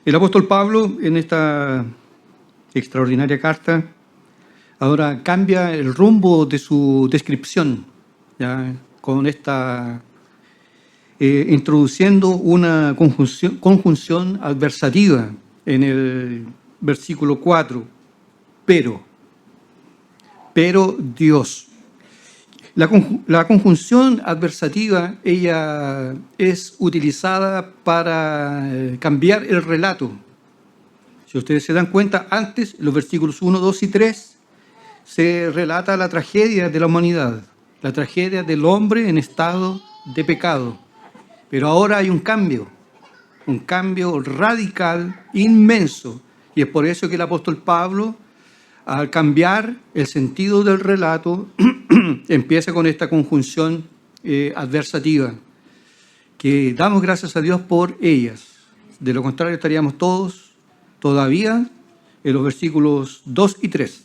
El apóstol Pablo, en esta extraordinaria carta, ahora cambia el rumbo de su descripción, ¿ya? Con esta, introduciendo una conjunción adversativa en el versículo 4, pero Dios. La conjunción adversativa, ella es utilizada para cambiar el relato. Si ustedes se dan cuenta, antes, en los versículos 1, 2 y 3, se relata la tragedia de la humanidad, la tragedia del hombre en estado de pecado. Pero ahora hay un cambio radical, inmenso, y es por eso que el apóstol Pablo, al cambiar el sentido del relato, empieza con esta conjunción adversativa, que damos gracias a Dios por ellas. De lo contrario, estaríamos todos todavía en los versículos 2 y 3,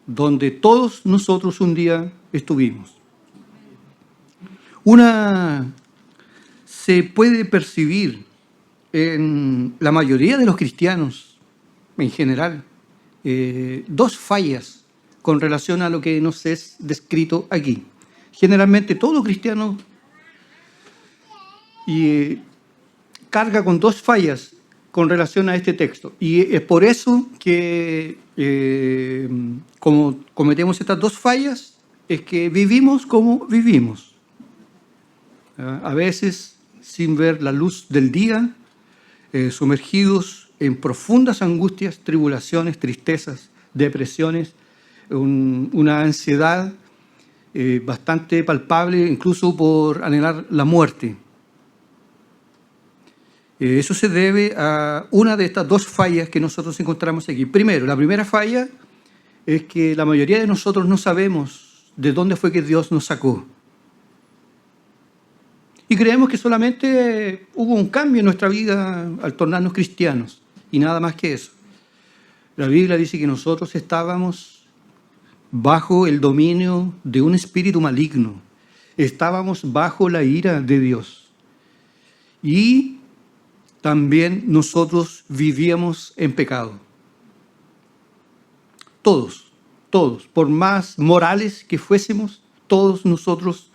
donde todos nosotros un día estuvimos. Se puede percibir en la mayoría de los cristianos, en general, dos fallas con relación a lo que nos es descrito aquí. Generalmente todo cristiano carga con dos fallas con relación a este texto. Y es por eso que, como cometemos estas dos fallas, es que vivimos como vivimos. A veces sin ver la luz del día, sumergidos en profundas angustias, tribulaciones, tristezas, depresiones, una ansiedad bastante palpable, incluso por anhelar la muerte. Eso se debe a una de estas dos fallas que nosotros encontramos aquí. Primero, la primera falla es que la mayoría de nosotros no sabemos de dónde fue que Dios nos sacó. Y creemos que solamente hubo un cambio en nuestra vida al tornarnos cristianos, y nada más que eso. La Biblia dice que nosotros estábamos bajo el dominio de un espíritu maligno, estábamos bajo la ira de Dios. Y también nosotros vivíamos en pecado. Todos, por más morales que fuésemos, todos nosotros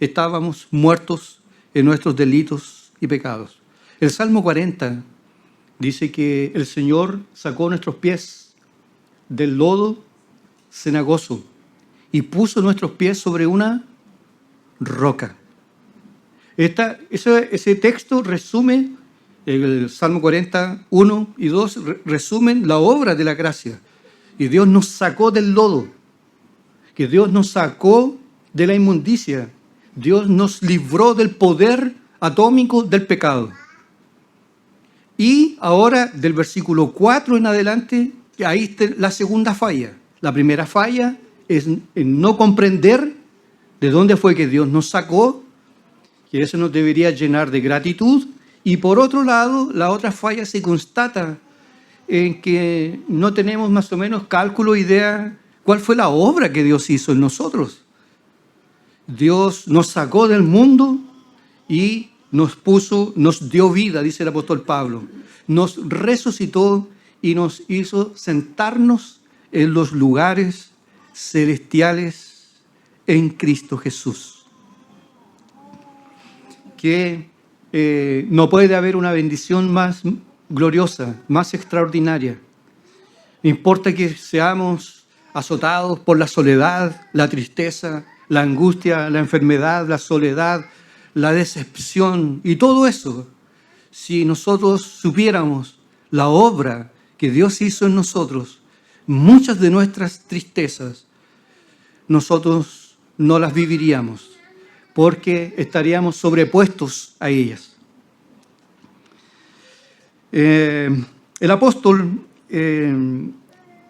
estábamos muertos en nuestros delitos y pecados. El Salmo 40 dice que el Señor sacó nuestros pies del lodo cenagoso y puso nuestros pies sobre una roca. Ese texto resume, el Salmo 40, 1 y 2, resumen la obra de la gracia. Y Dios nos sacó del lodo, que Dios nos sacó de la inmundicia, Dios nos libró del poder atómico del pecado. Y ahora, del versículo 4 en adelante, ahí está la segunda falla. La primera falla es en no comprender de dónde fue que Dios nos sacó, que eso nos debería llenar de gratitud. Y por otro lado, la otra falla se constata en que no tenemos más o menos cálculo, idea, cuál fue la obra que Dios hizo en nosotros. Dios nos sacó del mundo y nos dio vida, dice el apóstol Pablo. Nos resucitó y nos hizo sentarnos en los lugares celestiales en Cristo Jesús. Que no puede haber una bendición más gloriosa, más extraordinaria. No importa que seamos azotados por la soledad, la tristeza, la angustia, la enfermedad, la soledad, la decepción y todo eso. Si nosotros supiéramos la obra que Dios hizo en nosotros, muchas de nuestras tristezas nosotros no las viviríamos porque estaríamos sobrepuestos a ellas. El apóstol,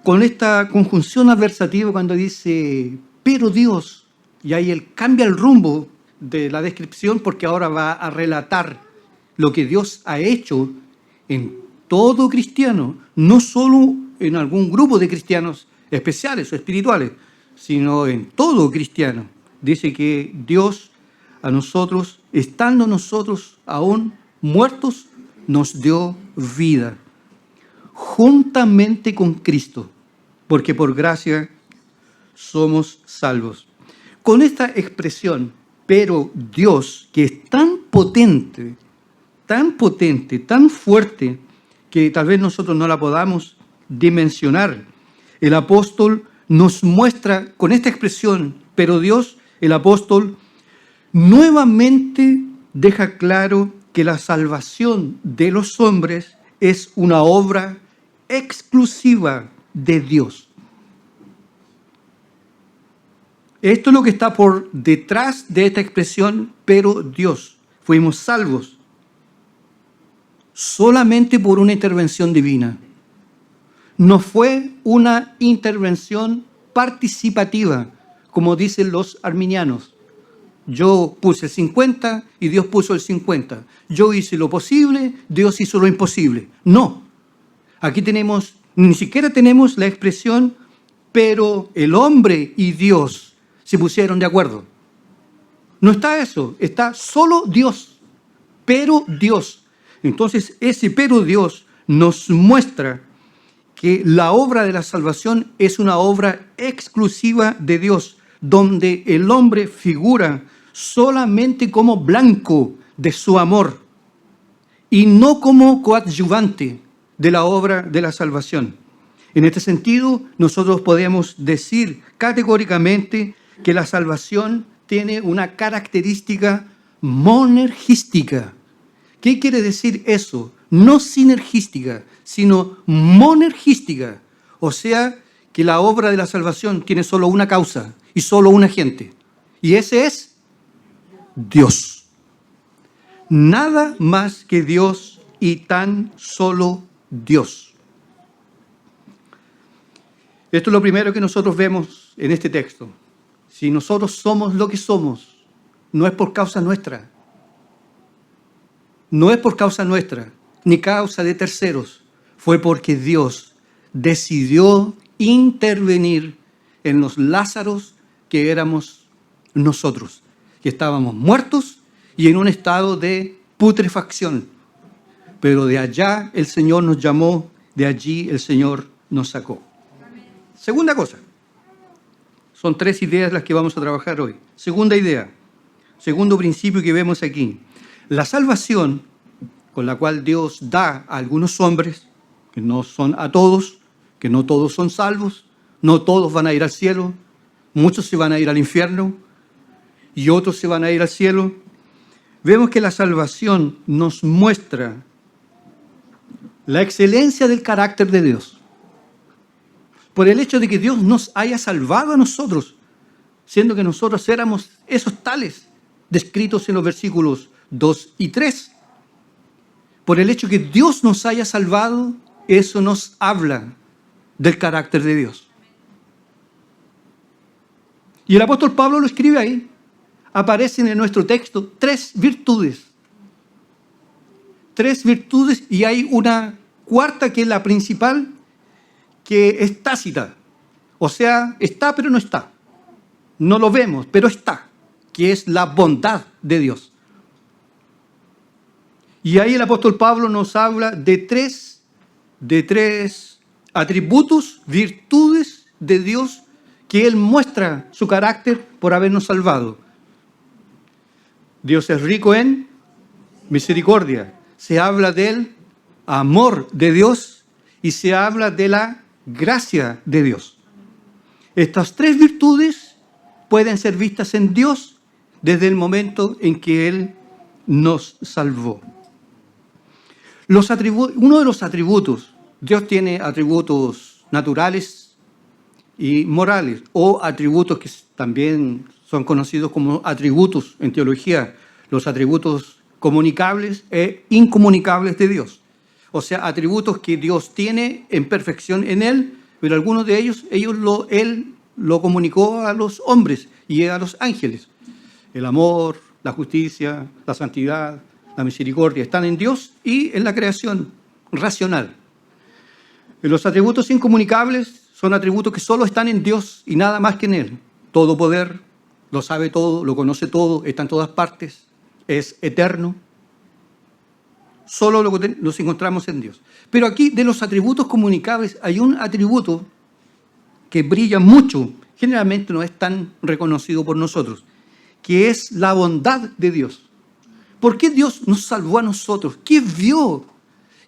con esta conjunción adversativa, cuando dice, pero Dios, y ahí él cambia el rumbo de la descripción porque ahora va a relatar lo que Dios ha hecho en todo cristiano, no solo en algún grupo de cristianos especiales o espirituales, sino en todo cristiano. Dice que Dios a nosotros, estando nosotros aún muertos nos dio vida juntamente con Cristo, porque por gracia somos salvos. Con esta expresión, pero Dios, que es tan potente, tan fuerte, que tal vez nosotros no la podamos dimensionar, el apóstol nos muestra con esta expresión, pero Dios, el apóstol, nuevamente deja claro que la salvación de los hombres es una obra exclusiva de Dios. Esto es lo que está por detrás de esta expresión, pero Dios. Fuimos salvos solamente por una intervención divina. No fue una intervención participativa, como dicen los arminianos. Yo puse el 50 y Dios puso el 50. Yo hice lo posible, Dios hizo lo imposible. No. Aquí ni siquiera tenemos la expresión, pero el hombre y Dios se pusieron de acuerdo. No está eso, está solo Dios, pero Dios. Entonces, ese pero Dios nos muestra que la obra de la salvación es una obra exclusiva de Dios, donde el hombre figura solamente como blanco de su amor y no como coadyuvante de la obra de la salvación. En este sentido, nosotros podemos decir categóricamente que la salvación tiene una característica monergística. ¿Qué quiere decir eso? No sinergística, sino monergística. O sea, que la obra de la salvación tiene solo una causa y solo un agente. Y ese es Dios. Nada más que Dios y tan solo Dios. Esto es lo primero que nosotros vemos en este texto. Si nosotros somos lo que somos, no es por causa nuestra. No es por causa nuestra, ni causa de terceros. Fue porque Dios decidió intervenir en los Lázaros que éramos nosotros, que estábamos muertos y en un estado de putrefacción. Pero de allá el Señor nos llamó, de allí el Señor nos sacó. Segunda cosa. Son 3 ideas las que vamos a trabajar hoy. Segunda idea, segundo principio que vemos aquí. La salvación con la cual Dios da a algunos hombres, que no son a todos, que no todos son salvos, no todos van a ir al cielo, muchos se van a ir al infierno y otros se van a ir al cielo. Vemos que la salvación nos muestra la excelencia del carácter de Dios. Por el hecho de que Dios nos haya salvado a nosotros, siendo que nosotros éramos esos tales descritos en los versículos 2 y 3. Por el hecho de que Dios nos haya salvado, eso nos habla del carácter de Dios. Y el apóstol Pablo lo escribe ahí. Aparecen en nuestro texto 3 virtudes. 3 virtudes y hay una cuarta que es la principal, que es tácita. O sea, está pero no está. No lo vemos, pero está, que es la bondad de Dios. Y ahí el apóstol Pablo nos habla de tres atributos, virtudes de Dios, que Él muestra su carácter por habernos salvado. Dios es rico en misericordia. Se habla del amor de Dios y se habla de la gracia de Dios. Estas 3 virtudes pueden ser vistas en Dios desde el momento en que Él nos salvó. Uno de los atributos, Dios tiene atributos naturales y morales, o atributos que también son conocidos como atributos en teología, los atributos comunicables e incomunicables de Dios. O sea, atributos que Dios tiene en perfección en Él, pero algunos de ellos, Él lo comunicó a los hombres y a los ángeles. El amor, la justicia, la santidad, la misericordia están en Dios y en la creación racional. Los atributos incomunicables son atributos que solo están en Dios y nada más que en Él. Todo poder, lo sabe todo, lo conoce todo, está en todas partes, es eterno. Solo los encontramos en Dios. Pero aquí, de los atributos comunicables, hay un atributo que brilla mucho, generalmente no es tan reconocido por nosotros, que es la bondad de Dios. ¿Por qué Dios nos salvó a nosotros? ¿Qué vio?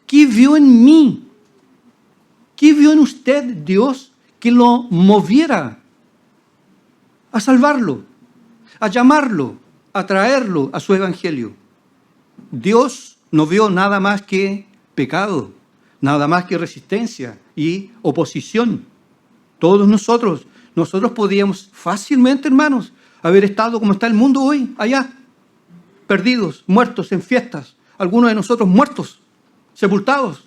¿Qué vio en mí? ¿Qué vio en usted, Dios, que lo moviera a salvarlo, a llamarlo, a traerlo a su evangelio? Dios no vio nada más que pecado, nada más que resistencia y oposición. Todos nosotros podíamos fácilmente, hermanos, haber estado como está el mundo hoy, allá, perdidos, muertos en fiestas, algunos de nosotros muertos, sepultados,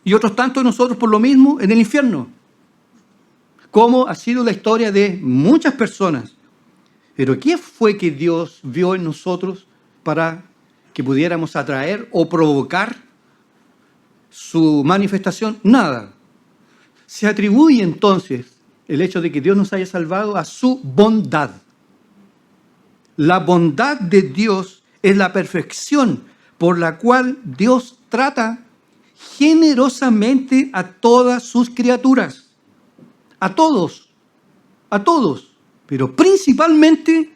y otros tantos de nosotros por lo mismo en el infierno, como ha sido la historia de muchas personas. Pero ¿qué fue que Dios vio en nosotros para que pudiéramos atraer o provocar su manifestación? Nada. Se atribuye entonces el hecho de que Dios nos haya salvado a su bondad. La bondad de Dios es la perfección por la cual Dios trata generosamente a todas sus criaturas. A todos, pero principalmente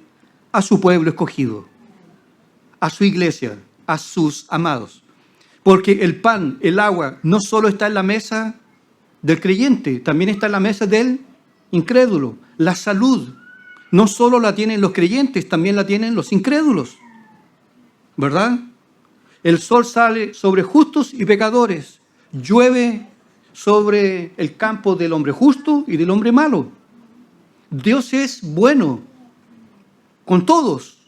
a su pueblo escogido, a su iglesia, a sus amados. Porque el pan, el agua, no solo está en la mesa del creyente, también está en la mesa del incrédulo. La salud no solo la tienen los creyentes, también la tienen los incrédulos, ¿verdad? El sol sale sobre justos y pecadores, llueve sobre el campo del hombre justo y del hombre malo. Dios es bueno con todos,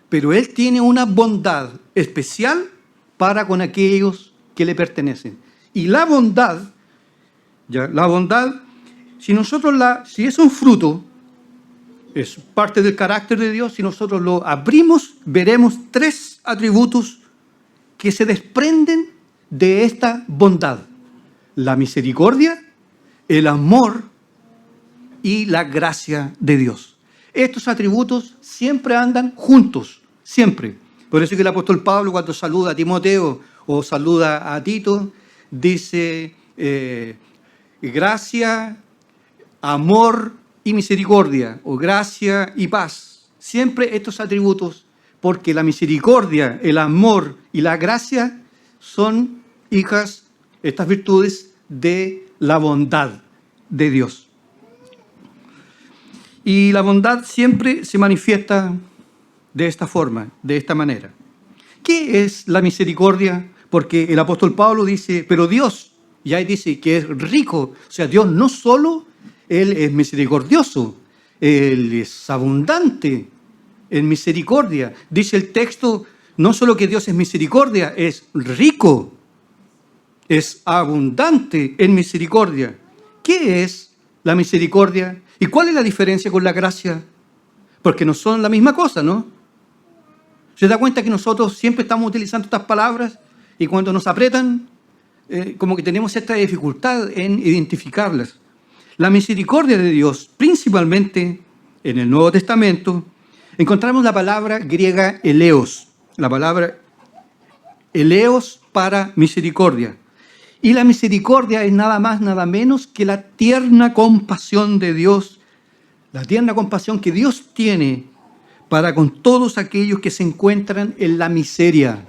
pero Él tiene una bondad especial para con aquellos que le pertenecen. Y la bondad, si es un fruto, es parte del carácter de Dios, si nosotros lo abrimos, veremos 3 atributos que se desprenden de esta bondad: la misericordia, el amor y la gracia de Dios. Estos atributos siempre andan juntos, siempre. Por eso que el apóstol Pablo, cuando saluda a Timoteo o saluda a Tito, dice gracia, amor y misericordia, o gracia y paz. Siempre estos atributos, porque la misericordia, el amor y la gracia son hijas, estas virtudes, de la bondad de Dios. Y la bondad siempre se manifiesta de esta forma, de esta manera. ¿Qué es la misericordia? Porque el apóstol Pablo dice, pero Dios, y ahí dice que es rico. O sea, Dios no solo, Él es misericordioso, Él es abundante en misericordia. Dice el texto, no solo que Dios es misericordia, es rico, es abundante en misericordia. ¿Qué es la misericordia? ¿Y cuál es la diferencia con la gracia? Porque no son la misma cosa, ¿no? ¿Se da cuenta que nosotros siempre estamos utilizando estas palabras y cuando nos apretan, como que tenemos esta dificultad en identificarlas? La misericordia de Dios, principalmente en el Nuevo Testamento, encontramos la palabra griega eleos, la palabra eleos para misericordia. Y la misericordia es nada más, nada menos que la tierna compasión de Dios, la tierna compasión que Dios tiene para con todos aquellos que se encuentran en la miseria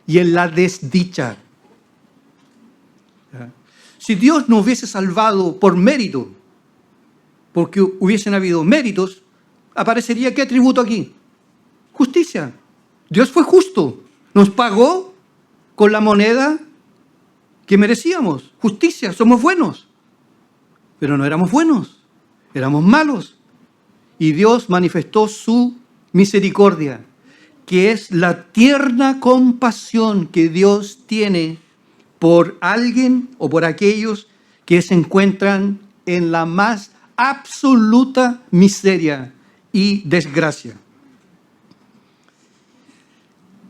y en la desdicha. Si Dios nos hubiese salvado por mérito, porque hubiesen habido méritos, aparecería ¿qué atributo aquí? Justicia. Dios fue justo, nos pagó con la moneda que merecíamos. Justicia, somos buenos. Pero no éramos buenos, éramos malos. Y Dios manifestó su misericordia, que es la tierna compasión que Dios tiene por alguien o por aquellos que se encuentran en la más absoluta miseria y desgracia.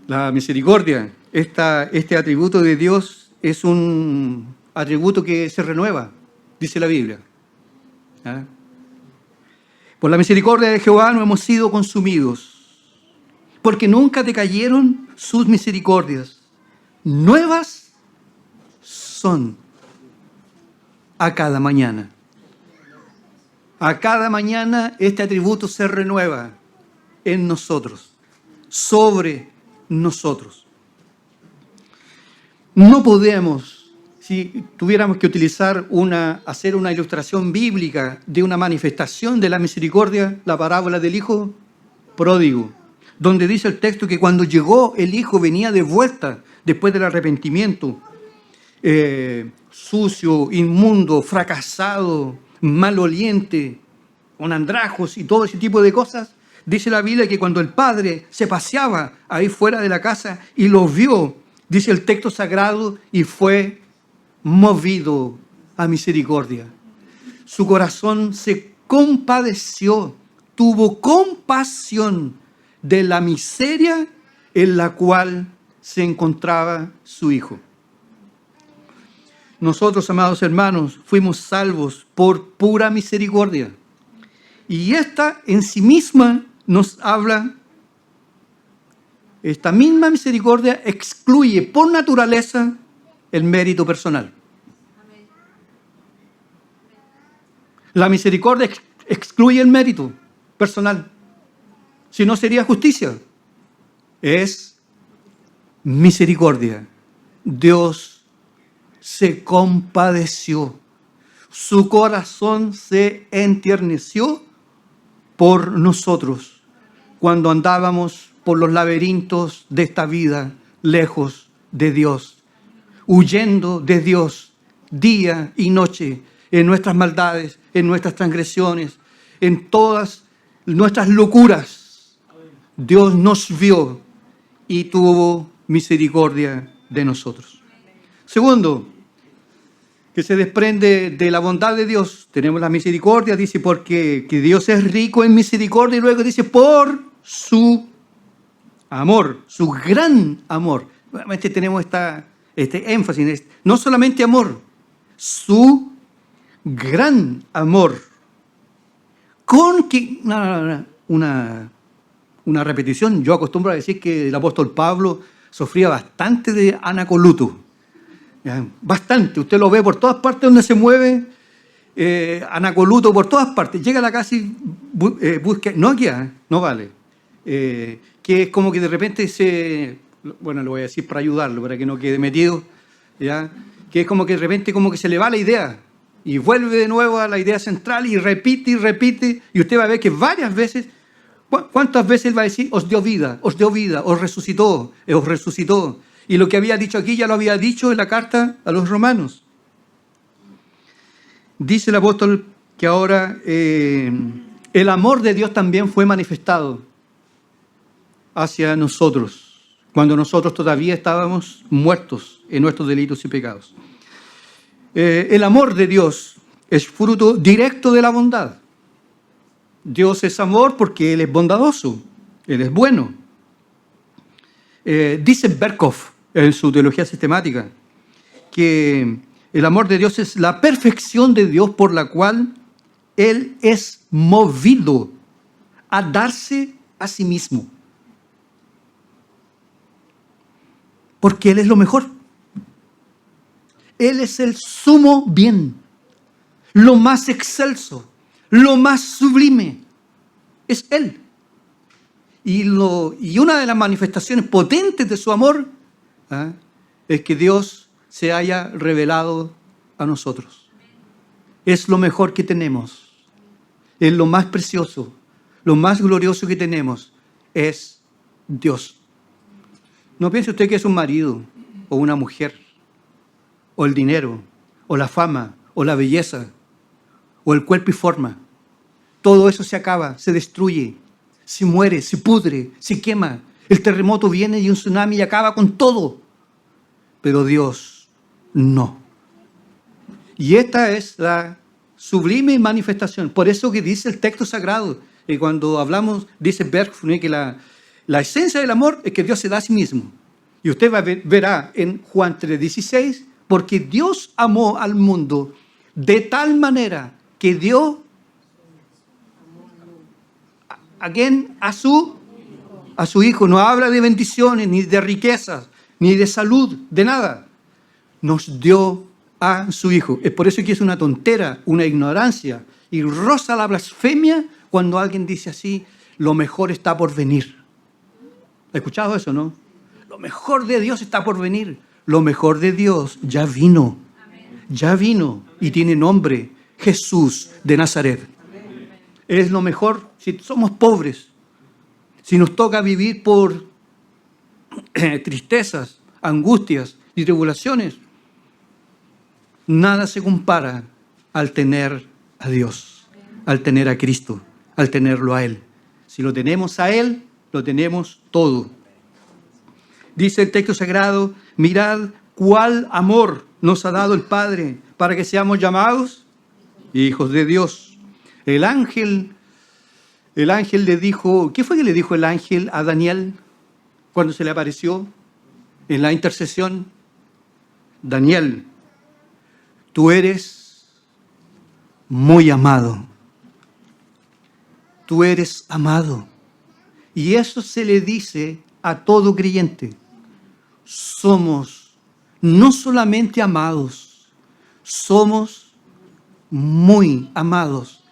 La misericordia, este atributo de Dios, es un atributo que se renueva, dice la Biblia. ¿Ah? Por la misericordia de Jehová no hemos sido consumidos, porque nunca decayeron sus misericordias. nuevas son a cada mañana. A cada mañana este atributo se renueva en nosotros, sobre nosotros. No podemos, si tuviéramos que hacer una ilustración bíblica de una manifestación de la misericordia, la parábola del hijo pródigo, donde dice el texto que cuando llegó el hijo venía de vuelta después del arrepentimiento, sucio, inmundo, fracasado, maloliente, con andrajos y todo ese tipo de cosas. Dice la Biblia que cuando el padre se paseaba ahí fuera de la casa y lo vio, dice el texto sagrado, y fue movido a misericordia. Su corazón se compadeció, tuvo compasión de la miseria en la cual se encontraba su hijo. Nosotros, amados hermanos, fuimos salvos por pura misericordia. Y esta en sí misma nos habla, esta misma misericordia excluye por naturaleza el mérito personal. La misericordia excluye el mérito personal. Si no, sería justicia. Es misericordia. Dios se compadeció. Su corazón se enterneció por nosotros cuando andábamos por los laberintos de esta vida, lejos de Dios, huyendo de Dios día y noche, en nuestras maldades, en nuestras transgresiones, en todas nuestras locuras. Dios nos vio y tuvo misericordia de nosotros. Segundo, que se desprende de la bondad de Dios. Tenemos la misericordia, dice, porque que Dios es rico en misericordia, y luego dice, por su amor, su gran amor. Nuevamente tenemos este énfasis, no solamente amor, su gran amor. Con que, una repetición, yo acostumbro a decir que el apóstol Pablo sufría bastante de anacoluto. Bastante, usted lo ve por todas partes donde se mueve, anacoluto por todas partes. Llega a la casa y busca, no vale. Que es como que de repente bueno, lo voy a decir para ayudarlo, para que no quede metido, ¿ya? Que es como que de repente como que se le va la idea y vuelve de nuevo a la idea central y repite, y usted va a ver que varias veces, ¿cuántas veces él va a decir, os dio vida, os resucitó, os resucitó? Y lo que había dicho aquí ya lo había dicho en la carta a los romanos. Dice el apóstol que ahora el amor de Dios también fue manifestado hacia nosotros, cuando nosotros todavía estábamos muertos en nuestros delitos y pecados. El amor de Dios es fruto directo de la bondad. Dios es amor porque Él es bondadoso, Él es bueno. Dice Berkhoff en su teología sistemática que el amor de Dios es la perfección de Dios por la cual Él es movido a darse a sí mismo. Porque Él es lo mejor. Él es el sumo bien, lo más excelso, lo más sublime. Es Él. Y una de las manifestaciones potentes de su amor es que Dios se haya revelado a nosotros. Es lo mejor que tenemos. Es lo más precioso, lo más glorioso que tenemos. Es Dios. No piense usted que es un marido o una mujer, o el dinero, o la fama, o la belleza, o el cuerpo y forma. Todo eso se acaba, se destruye, se muere, se pudre, se quema. El terremoto viene y un tsunami y acaba con todo. Pero Dios no. Y esta es la sublime manifestación. Por eso que dice el texto sagrado, que cuando hablamos, dice Berkhoff, que la esencia del amor es que Dios se da a sí mismo. Y usted verá en Juan 3:16, porque Dios amó al mundo de tal manera que dio ¿a quién? A su Hijo. No habla de bendiciones ni de riquezas, ni de salud, de nada. Nos dio a su Hijo. Es por eso que es una tontera, una ignorancia, y roza la blasfemia cuando alguien dice así, lo mejor está por venir. ¿Ha escuchado eso, no? Lo mejor de Dios está por venir. Lo mejor de Dios ya vino. Ya vino y tiene nombre, Jesús de Nazaret. Es lo mejor si somos pobres, si nos toca vivir por tristezas, angustias y tribulaciones. Nada se compara al tener a Dios, al tener a Cristo, al tenerlo a Él. Si lo tenemos a Él, lo tenemos todo. Dice el texto sagrado, mirad cuál amor nos ha dado el Padre para que seamos llamados hijos de Dios. El ángel le dijo, ¿qué fue que le dijo el ángel a Daniel cuando se le apareció en la intercesión? Daniel, tú eres muy amado. Tú eres amado. Y eso se le dice a todo creyente. Somos no solamente amados, somos muy amados.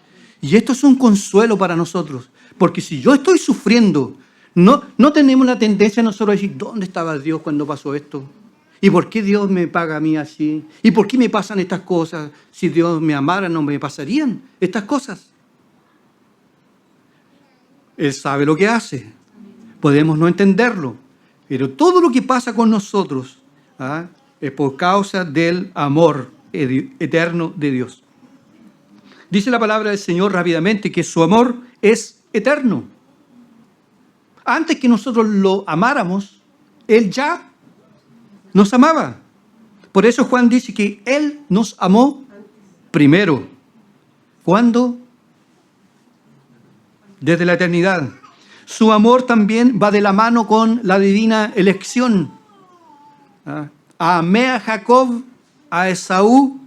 Y esto es un consuelo para nosotros, porque si yo estoy sufriendo, no tenemos la tendencia nosotros a decir, ¿dónde estaba Dios cuando pasó esto? ¿Y por qué Dios me paga a mí así? ¿Y por qué me pasan estas cosas? Si Dios me amara, no me pasarían estas cosas. Él sabe lo que hace. Podemos no entenderlo, pero todo lo que pasa con nosotros es por causa del amor eterno de Dios. Dice la palabra del Señor rápidamente que su amor es eterno. Antes que nosotros lo amáramos, Él ya nos amaba. Por eso Juan dice que Él nos amó primero. ¿Cuándo? Desde la eternidad. Su amor también va de la mano con la divina elección. Amé a Jacob, a Esaú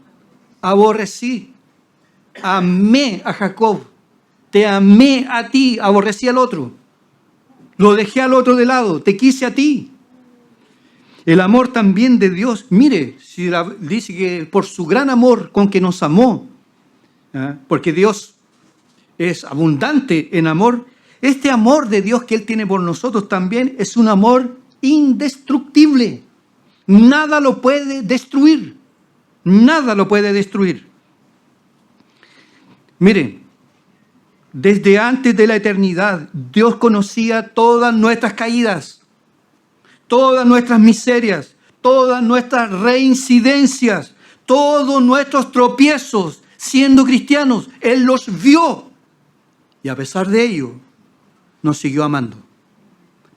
aborrecí. Amé a Jacob, te amé a ti, aborrecí al otro. Lo dejé al otro de lado, te quise a ti. El amor también de Dios, mire, dice que por su gran amor con que nos amó, porque Dios es abundante en amor, este amor de Dios que Él tiene por nosotros también es un amor indestructible. Nada lo puede destruir. Nada lo puede destruir. Mire, desde antes de la eternidad, Dios conocía todas nuestras caídas, todas nuestras miserias, todas nuestras reincidencias, todos nuestros tropiezos, siendo cristianos. Él los vio. Y a pesar de ello, nos siguió amando.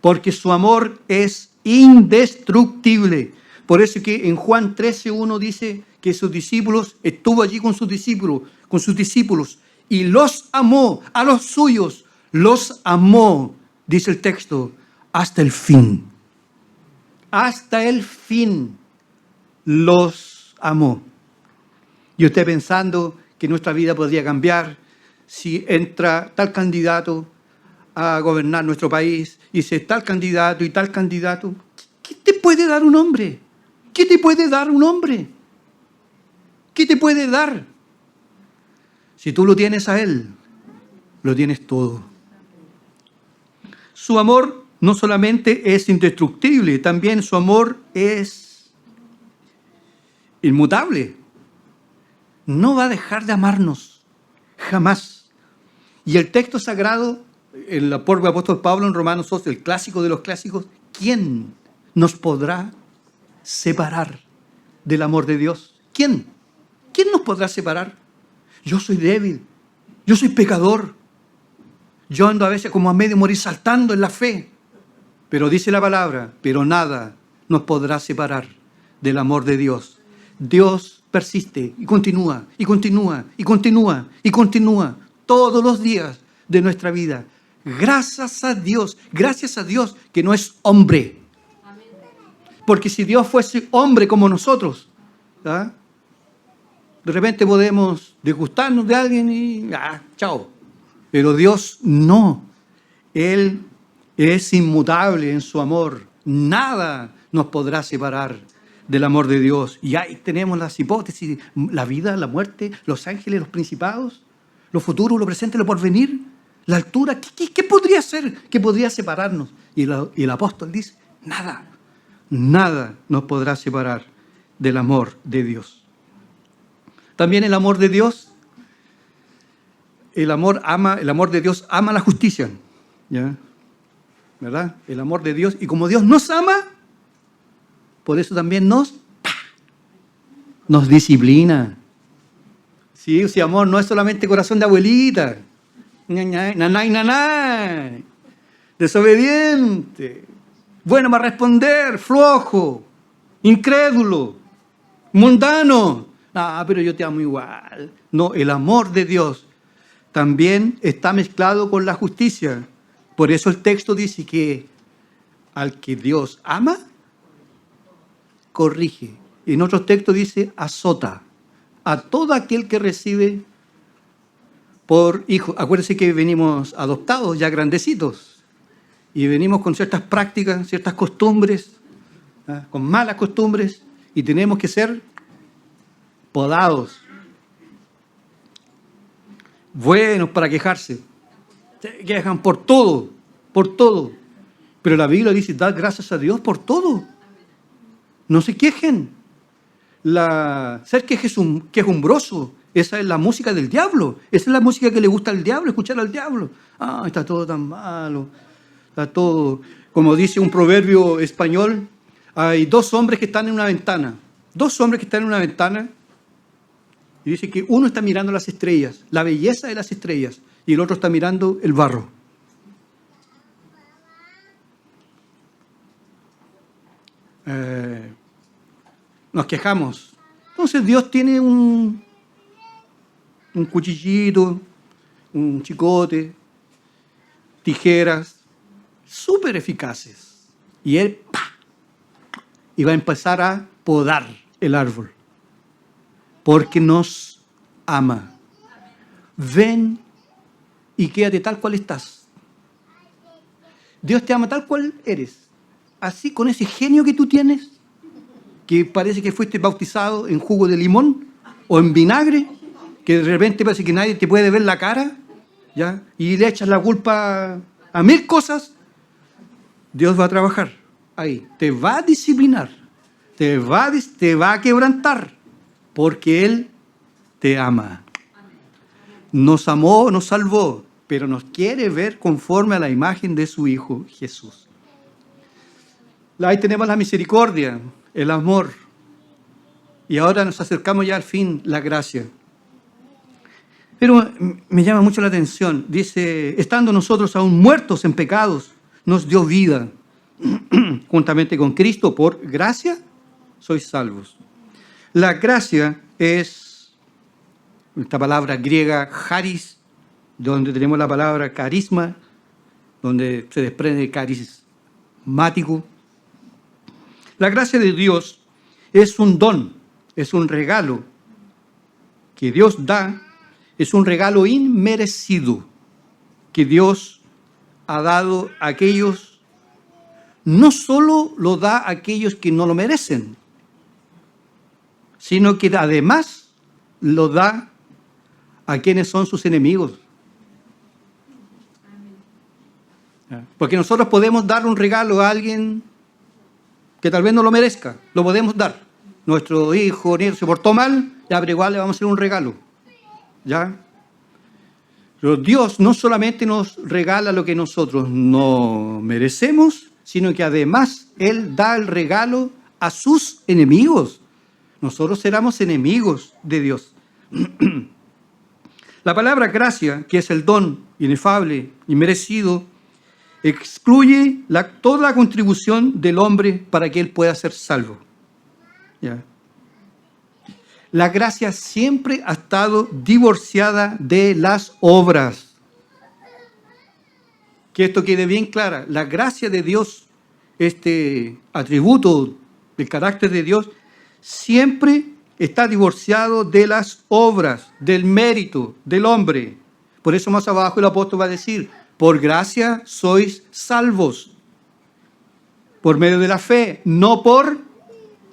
Porque su amor es indestructible. Por eso que en Juan 13:1 dice que sus discípulos, estuvo allí con sus discípulos, y los amó, a los suyos, los amó, dice el texto, hasta el fin. Hasta el fin los amó. Y usted pensando que nuestra vida podría cambiar si entra tal candidato a gobernar nuestro país, y si es tal candidato y tal candidato, ¿qué te puede dar un hombre? ¿Qué te puede dar un hombre? ¿Qué te puede dar? Si tú lo tienes a Él, lo tienes todo. Su amor no solamente es indestructible, también su amor es inmutable. No va a dejar de amarnos, jamás. Y el texto sagrado, el apóstol Pablo en Romanos 8, el clásico de los clásicos, ¿quién nos podrá separar del amor de Dios? ¿Quién? ¿Quién nos podrá separar? Yo soy débil, yo soy pecador, yo ando a veces como a medio morir saltando en la fe, pero dice la palabra, pero nada nos podrá separar del amor de Dios. Dios persiste y continúa, y continúa, y continúa, y continúa todos los días de nuestra vida. Gracias a Dios que no es hombre. Porque si Dios fuese hombre como nosotros, de repente podemos disgustarnos de alguien y chao. Pero Dios no. Él es inmutable en su amor. Nada nos podrá separar del amor de Dios. Y ahí tenemos las hipótesis, la vida, la muerte, los ángeles, los principados, lo futuro, lo presente, lo porvenir, la altura. ¿Qué podría ser? ¿Qué podría separarnos? Y el apóstol dice, nada, nada nos podrá separar del amor de Dios. También el amor de Dios, el amor de Dios ama la justicia, ¿ya? ¿Verdad? El amor de Dios, y como Dios nos ama, por eso también nos disciplina. Sí, ese amor no es solamente corazón de abuelita, nanay, desobediente, bueno para responder, flojo, incrédulo, mundano. Pero yo te amo igual. No, el amor de Dios también está mezclado con la justicia. Por eso el texto dice que al que Dios ama, corrige. En otros textos dice azota a todo aquel que recibe por hijo. Acuérdense que venimos adoptados ya grandecitos y venimos con ciertas prácticas, ciertas costumbres, con malas costumbres, y tenemos que ser podados, buenos para quejarse. Se quejan por todo, pero la Biblia dice, dad gracias a Dios por todo. No se quejen. Ser quejumbroso, esa es la música del diablo. Esa es la música que le gusta al diablo, escuchar al diablo. Está todo tan malo. Está todo, como dice un proverbio español, hay dos hombres que están en una ventana. Y dice que uno está mirando las estrellas, la belleza de las estrellas, y el otro está mirando el barro. Nos quejamos. Entonces Dios tiene un cuchillito, un chicote, tijeras, súper eficaces. Y Él y va a empezar a podar el árbol, porque nos ama. Ven y quédate tal cual estás. Dios te ama tal cual eres. Así, con ese genio que tú tienes, que parece que fuiste bautizado en jugo de limón o en vinagre, que de repente parece que nadie te puede ver la cara, ¿ya? Y le echas la culpa a mil cosas. Dios va a trabajar ahí, te va a disciplinar, te va a quebrantar, porque Él te ama. Nos amó, nos salvó, pero nos quiere ver conforme a la imagen de su Hijo Jesús. Ahí tenemos la misericordia, el amor. Y ahora nos acercamos ya al fin, la gracia. Pero me llama mucho la atención. Dice, estando nosotros aún muertos en pecados, nos dio vida. Juntamente con Cristo, por gracia, sois salvos. La gracia es esta palabra griega, charis, donde tenemos la palabra carisma, donde se desprende carismático. La gracia de Dios es un don, es un regalo que Dios da, es un regalo inmerecido que Dios ha dado a aquellos, no solo lo da a aquellos que no lo merecen, sino que además lo da a quienes son sus enemigos. Porque nosotros podemos dar un regalo a alguien que tal vez no lo merezca, lo podemos dar. Nuestro hijo, nieto se portó mal, ya, pero igual le vamos a hacer un regalo. ¿Ya? Pero Dios no solamente nos regala lo que nosotros no merecemos, sino que además Él da el regalo a sus enemigos. Nosotros éramos enemigos de Dios. La palabra gracia, que es el don inefable y merecido, excluye toda la contribución del hombre para que él pueda ser salvo. ¿Ya? La gracia siempre ha estado divorciada de las obras. Que esto quede bien clara. La gracia de Dios, este atributo del carácter de Dios, siempre está divorciado de las obras, del mérito del hombre. Por eso más abajo el apóstol va a decir, por gracia sois salvos. por medio de la fe, no por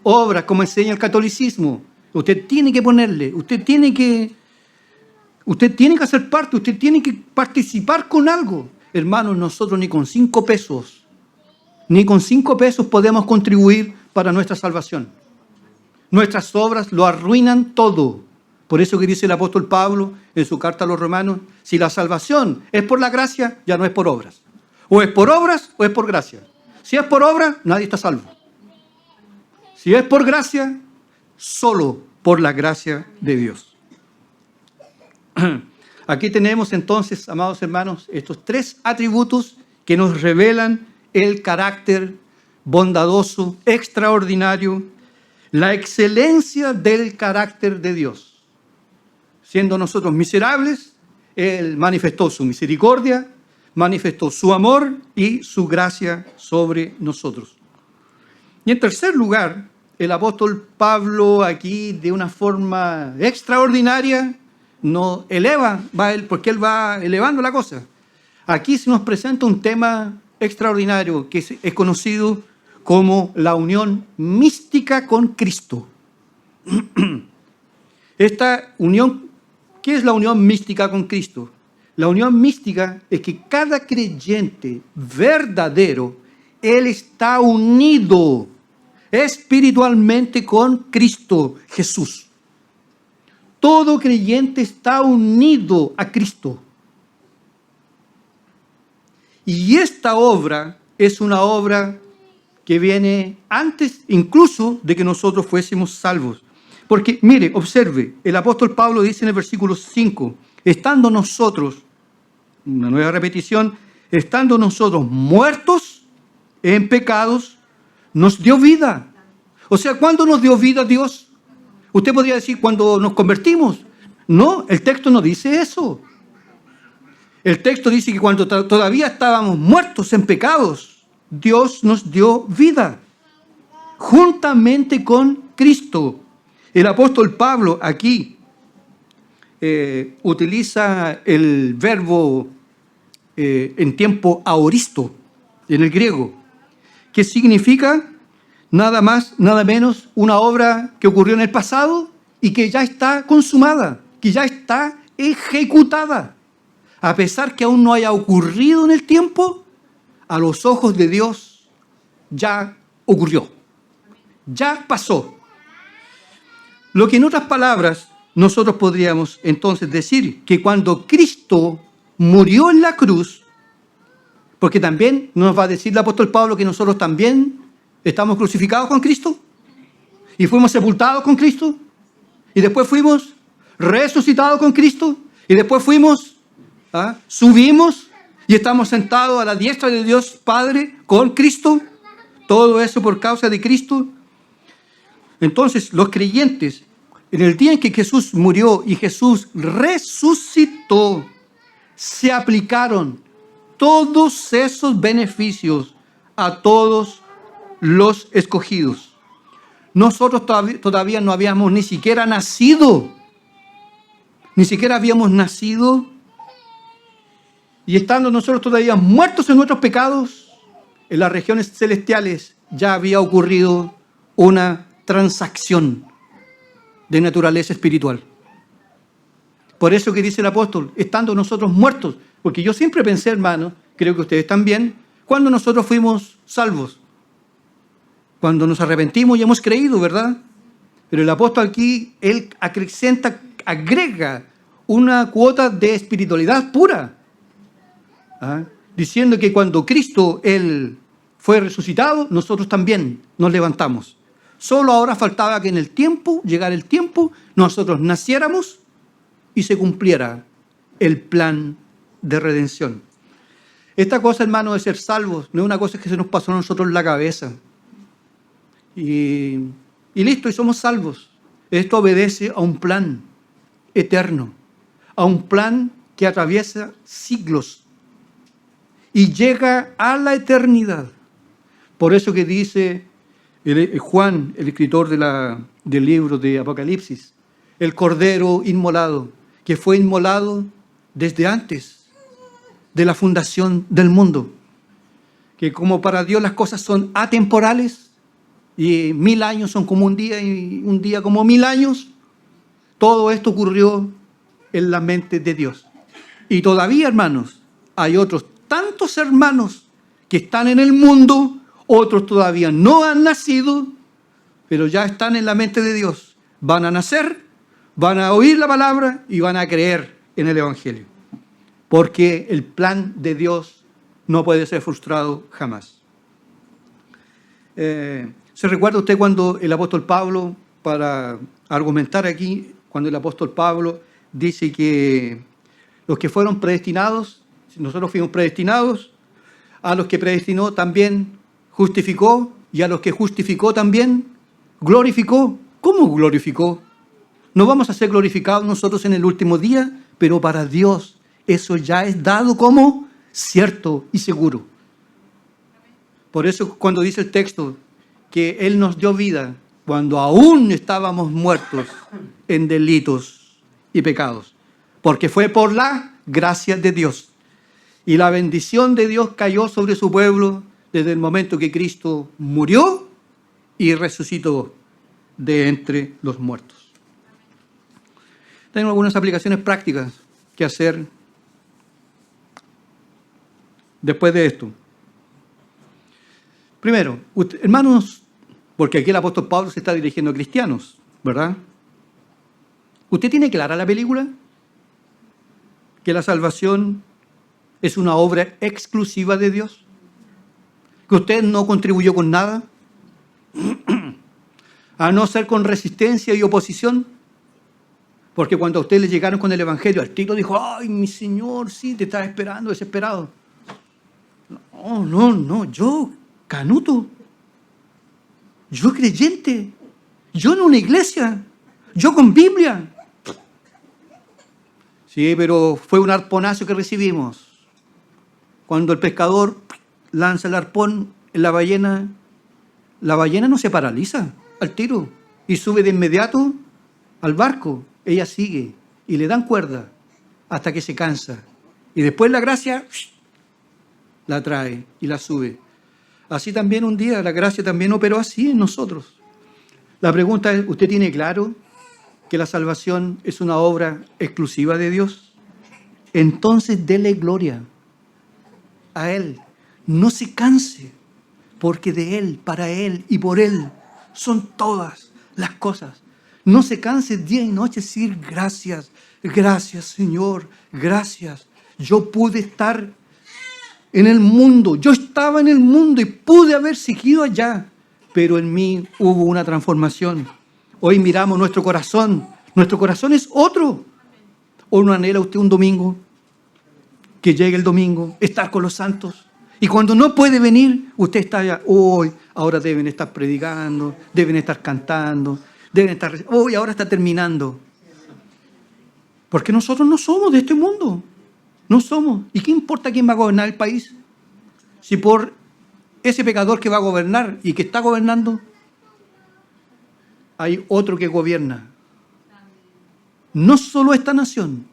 obras, como enseña el catolicismo. Usted tiene que ponerle, usted tiene que hacer parte, usted tiene que participar con algo. Hermanos, nosotros ni con 5 pesos podemos contribuir para nuestra salvación. Nuestras obras lo arruinan todo. Por eso que dice el apóstol Pablo en su carta a los romanos, si la salvación es por la gracia, ya no es por obras. O es por obras o es por gracia. Si es por obra, nadie está salvo. Si es por gracia, solo por la gracia de Dios. Aquí tenemos entonces, amados hermanos, estos 3 atributos que nos revelan el carácter bondadoso, extraordinario, la excelencia del carácter de Dios. Siendo nosotros miserables, Él manifestó su misericordia, manifestó su amor y su gracia sobre nosotros. Y en tercer lugar, el apóstol Pablo aquí de una forma extraordinaria nos eleva, porque él va elevando la cosa. Aquí se nos presenta un tema extraordinario que es conocido como la unión mística con Cristo. Esta unión, ¿qué es la unión mística con Cristo? La unión mística es que cada creyente verdadero, él está unido espiritualmente con Cristo Jesús. Todo creyente está unido a Cristo. Y esta obra es una obra que viene antes incluso de que nosotros fuésemos salvos. Porque, mire, observe, el apóstol Pablo dice en el versículo 5, estando nosotros, una nueva repetición, estando nosotros muertos en pecados, nos dio vida. O sea, ¿cuándo nos dio vida Dios? Usted podría decir, cuando nos convertimos. No, el texto no dice eso. El texto dice que cuando todavía estábamos muertos en pecados, Dios nos dio vida, juntamente con Cristo. El apóstol Pablo aquí utiliza el verbo en tiempo aoristo, en el griego, que significa nada más, nada menos, una obra que ocurrió en el pasado y que ya está consumada, que ya está ejecutada. A pesar que aún no haya ocurrido en el tiempo, a los ojos de Dios ya ocurrió, ya pasó. Lo que en otras palabras nosotros podríamos entonces decir que cuando Cristo murió en la cruz, porque también nos va a decir el apóstol Pablo que nosotros también estamos crucificados con Cristo y fuimos sepultados con Cristo y después fuimos resucitados con Cristo y después subimos y estamos sentados a la diestra de Dios Padre con Cristo. Todo eso por causa de Cristo. Entonces, los creyentes, en el día en que Jesús murió y Jesús resucitó, se aplicaron todos esos beneficios a todos los escogidos. Nosotros todavía no habíamos ni siquiera nacido. Ni siquiera habíamos nacido. Y estando nosotros todavía muertos en nuestros pecados, en las regiones celestiales ya había ocurrido una transacción de naturaleza espiritual. Por eso que dice el apóstol, estando nosotros muertos, porque yo siempre pensé, hermano, creo que ustedes también, cuando nosotros fuimos salvos, cuando nos arrepentimos y hemos creído, ¿verdad? Pero el apóstol aquí, él agrega una cuota de espiritualidad pura, diciendo que cuando Cristo, él fue resucitado, nosotros también nos levantamos. Solo ahora faltaba que en el tiempo, llegara el tiempo, nosotros naciéramos y se cumpliera el plan de redención. Esta cosa, hermano, de ser salvos, no es una cosa que se nos pasó a nosotros en la cabeza. Y listo, y somos salvos. Esto obedece a un plan eterno, a un plan que atraviesa siglos y llega a la eternidad. Por eso que dice Juan, el escritor del libro de Apocalipsis, el Cordero inmolado, que fue inmolado desde antes de la fundación del mundo, que como para Dios las cosas son atemporales y 1000 años son como un día y un día como 1000 años, todo esto ocurrió en la mente de Dios. Y todavía, hermanos, hay otros tantos hermanos que están en el mundo, otros todavía no han nacido, pero ya están en la mente de Dios. Van a nacer, van a oír la palabra y van a creer en el Evangelio. Porque el plan de Dios no puede ser frustrado jamás. ¿Se recuerda usted cuando el apóstol Pablo, para argumentar aquí, cuando el apóstol Pablo dice que los que fueron predestinados, nosotros fuimos predestinados, a los que predestinó también justificó, y a los que justificó también glorificó? ¿Cómo glorificó? No vamos a ser glorificados nosotros en el último día, pero para Dios eso ya es dado como cierto y seguro. Por eso cuando dice el texto que Él nos dio vida cuando aún estábamos muertos en delitos y pecados, porque fue por la gracia de Dios. Y la bendición de Dios cayó sobre su pueblo desde el momento que Cristo murió y resucitó de entre los muertos. Tengo algunas aplicaciones prácticas que hacer después de esto. Primero, hermanos, porque aquí el apóstol Pablo se está dirigiendo a cristianos, ¿verdad? ¿Usted tiene clara la película? Que la salvación es una obra exclusiva de Dios. Que usted no contribuyó con nada, a no ser con resistencia y oposición. Porque cuando a usted le llegaron con el Evangelio, al tiro dijo: ¡ay, mi Señor, sí, te estaba esperando, desesperado! No, yo, canuto, yo creyente, yo en una iglesia, yo con Biblia. Sí, pero fue un arponazo que recibimos. Cuando el pescador lanza el arpón en la ballena no se paraliza al tiro y sube de inmediato al barco. Ella sigue y le dan cuerda hasta que se cansa. Y después la gracia la trae y la sube. Así también un día la gracia también operó así en nosotros. La pregunta es, ¿usted tiene claro que la salvación es una obra exclusiva de Dios? Entonces dele gloria a Él. No se canse, porque de Él, para Él y por Él son todas las cosas. No se canse día y noche decir gracias, gracias Señor, gracias. Yo pude estar en el mundo, yo estaba en el mundo y pude haber seguido allá, pero en mí hubo una transformación. Hoy miramos nuestro corazón es otro. ¿O no anhela usted un domingo? Que llegue el domingo, estar con los santos. Y cuando no puede venir, usted está allá. Hoy, ahora deben estar predicando, deben estar cantando, deben estar... Hoy, ahora está terminando. Porque nosotros no somos de este mundo. No somos. ¿Y qué importa quién va a gobernar el país? Si por ese pecador que va a gobernar y que está gobernando, hay otro que gobierna. No solo esta nación,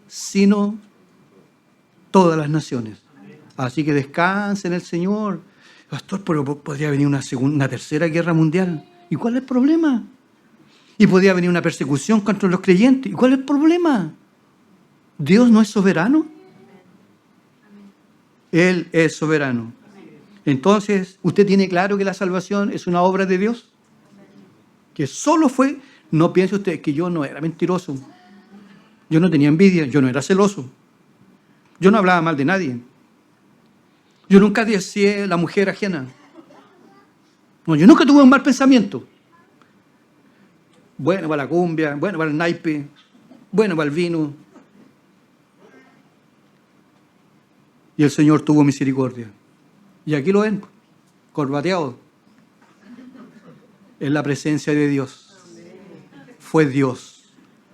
sino todas las naciones. Así que descanse en el Señor. Pastor, pero podría venir una tercera guerra mundial. ¿Y cuál es el problema? Y podría venir una persecución contra los creyentes. ¿Y cuál es el problema? ¿Dios no es soberano? Él es soberano. Entonces, ¿usted tiene claro que la salvación es una obra de Dios? Que solo fue... No piense usted que yo no era mentiroso. Yo no tenía envidia, yo no era celoso. Yo no hablaba mal de nadie. Yo nunca deseé la mujer ajena. No, yo nunca tuve un mal pensamiento. Bueno para la cumbia, bueno para el naipe, bueno para el vino. Y el Señor tuvo misericordia. Y aquí lo ven, corbateado. En la presencia de Dios. Fue Dios.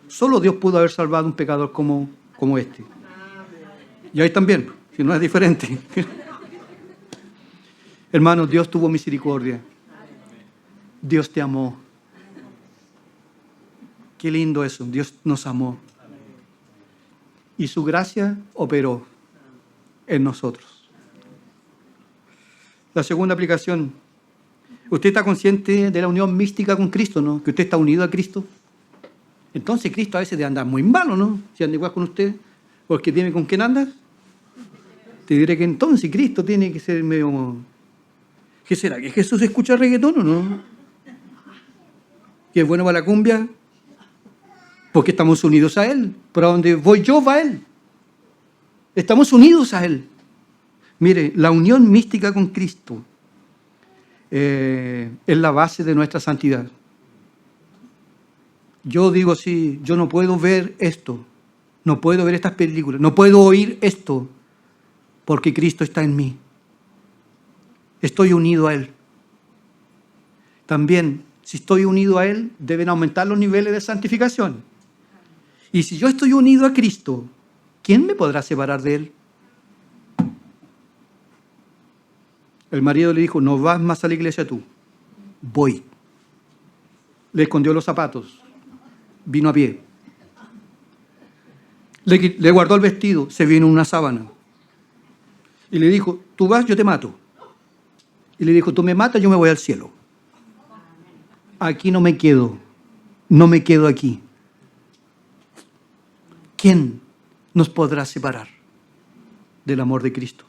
Solo Dios pudo haber salvado a un pecador como este. Y ahí también, si no es diferente. Hermanos, Dios tuvo misericordia. Dios te amó. Qué lindo eso. Dios nos amó. Y su gracia operó en nosotros. La segunda aplicación. ¿Usted está consciente de la unión mística con Cristo, no? Que usted está unido a Cristo. Entonces Cristo a veces debe andar muy malo, ¿no? Si anda igual con usted, porque tiene con quién andas. Te diré que entonces Cristo tiene que ser medio... ¿Qué será? ¿Que Jesús escucha reggaetón o no? ¿Que es bueno para la cumbia? Porque estamos unidos a Él. Pero a donde voy yo va Él. Estamos unidos a Él. Mire, la unión mística con Cristo es la base de nuestra santidad. Yo digo así, yo no puedo ver esto, no puedo ver estas películas, no puedo oír esto, porque Cristo está en mí. Estoy unido a Él. También, si estoy unido a Él, deben aumentar los niveles de santificación. Y si yo estoy unido a Cristo, ¿quién me podrá separar de Él? El marido le dijo, no vas más a la iglesia tú. Voy. Le escondió los zapatos. Vino a pie. Le guardó el vestido. Se vino una sábana. Y le dijo, tú vas, yo te mato. Y le dijo, tú me matas, yo me voy al cielo. Aquí no me quedo. No me quedo aquí. ¿Quién nos podrá separar del amor de Cristo?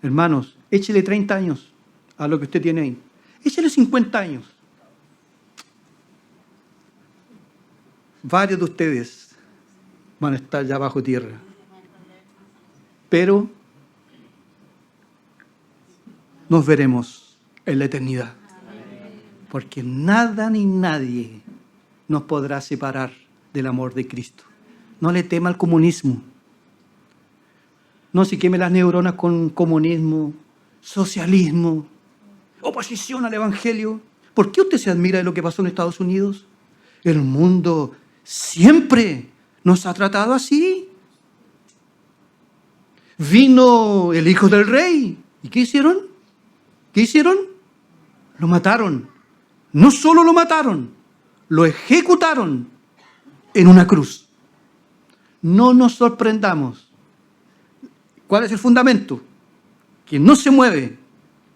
Hermanos, échele 30 años a lo que usted tiene ahí. Échele 50 años. Varios de ustedes van a estar ya bajo tierra. Pero nos veremos en la eternidad. Porque nada ni nadie nos podrá separar del amor de Cristo. No le tema al comunismo. No se queme las neuronas con comunismo, socialismo, oposición al Evangelio. ¿Por qué usted se admira de lo que pasó en Estados Unidos? El mundo siempre nos ha tratado así. Vino el hijo del rey. ¿Y qué hicieron? ¿Qué hicieron? Lo mataron. No solo lo mataron, lo ejecutaron en una cruz. No nos sorprendamos. ¿Cuál es el fundamento? Que no se mueve.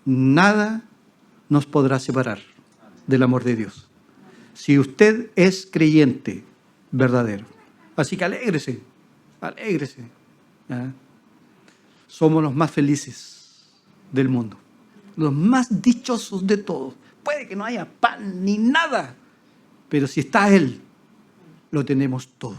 Nada nos podrá separar del amor de Dios. Si usted es creyente verdadero. Así que alégrese, alégrese. ¿Ah? Somos los más felices del mundo. Los más dichosos de todos. Puede que no haya pan ni nada, pero si está Él, lo tenemos todo.